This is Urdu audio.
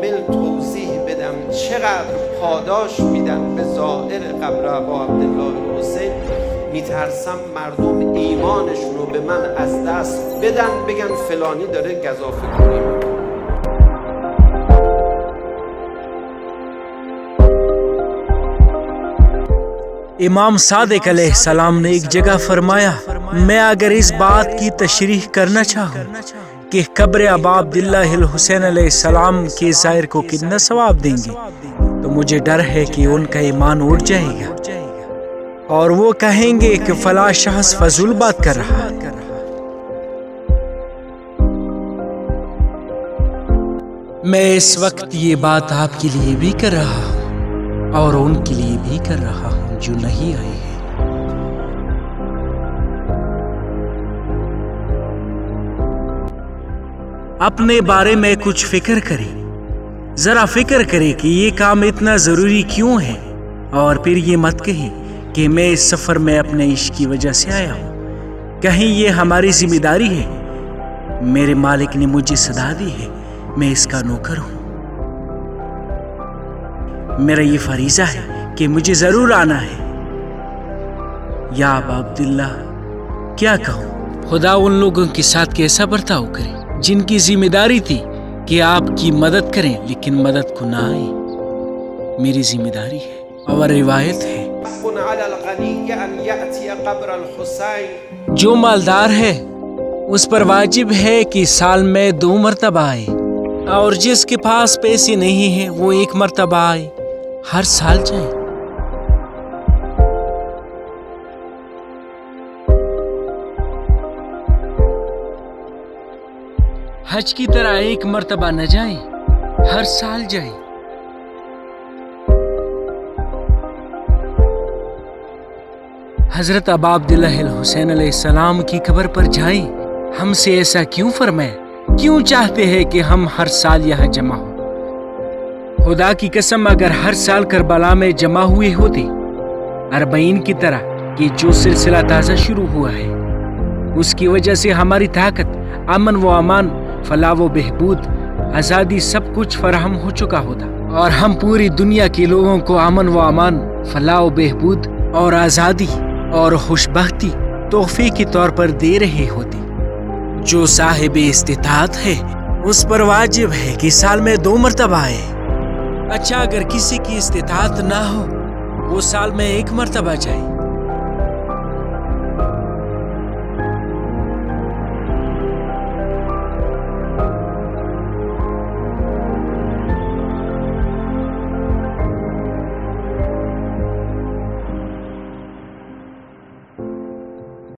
کامل توضیح بدم چقدر پاداش میدن به زائر قبر ابا عبدالله حسین، میترسم مردم ایمانشون رو به من از دست بدن، بگن فلانی داره گزافه کنی میکنه. امام صادق علیہ السلام نے ایک جگہ فرمایا، میں اگر اس بات کی تشریح کرنا چاہوں کہ قبر ابا عبداللہ الحسین علیہ السلام کے زائر کو کتنا ثواب دیں گے تو مجھے ڈر ہے کہ ان کا ایمان اٹھ جائے گا اور وہ کہیں گے کہ فلاں شخص فضول بات کر رہا ہے۔ میں اس وقت یہ بات آپ کے لیے بھی کر رہا ہوں اور ان کے لیے بھی کر رہا ہوں جو نہیں آئے ہیں۔ اپنے بارے میں کچھ فکر کریں، ذرا فکر کریں کہ یہ کام اتنا ضروری کیوں ہے، اور پھر یہ مت کہیں کہ میں اس سفر میں اپنے عشق کی وجہ سے آیا ہوں۔ کہیں یہ ہماری ذمہ داری ہے، میرے مالک نے مجھے صدا دی ہے، میں اس کا نوکر ہوں، میرا یہ فریضہ ہے کہ مجھے ضرور آنا ہے۔ یا ابا عبداللہ کیا کہوں، خدا ان لوگوں کے ساتھ کیسا برتاؤ کرے جن کی ذمہ داری تھی کہ آپ کی مدد کریں لیکن مدد کو نہ آئے۔ میری ذمہ داری ہے اور روایت ہے جو مالدار ہے اس پر واجب ہے کہ سال میں 2 مرتبہ آئے، اور جس کے پاس پیسے نہیں ہیں وہ 1 مرتبہ آئے، ہر سال جائے۔ حج کی طرح 1 مرتبہ نہ جائیں، ہر سال جائیں۔ حضرت ابا عبداللہ الحسین علیہ السلام کی قبر پر جائیں۔ ہم سے ایسا کیوں فرمائے؟ کیوں چاہتے ہیں کہ ہم ہر سال یہاں جمع ہوں؟ خدا کی قسم اگر ہر سال کربلا میں جمع ہوئے ہوتے 40 کی طرح کہ جو سلسلہ تازہ شروع ہوا ہے، اس کی وجہ سے ہماری طاقت، امن و امان، فلاح و بہبود، آزادی سب کچھ فراہم ہو چکا ہوتا، اور ہم پوری دنیا کے لوگوں کو امن و امان، فلاح و بہبود اور آزادی اور خوشبختی تحفے کے طور پر دے رہے ہوتے۔ جو صاحب استطاعت ہے اس پر واجب ہے کہ سال میں 2 مرتبہ آئے۔ اچھا اگر کسی کی استطاعت نہ ہو وہ سال میں 1 مرتبہ جائے۔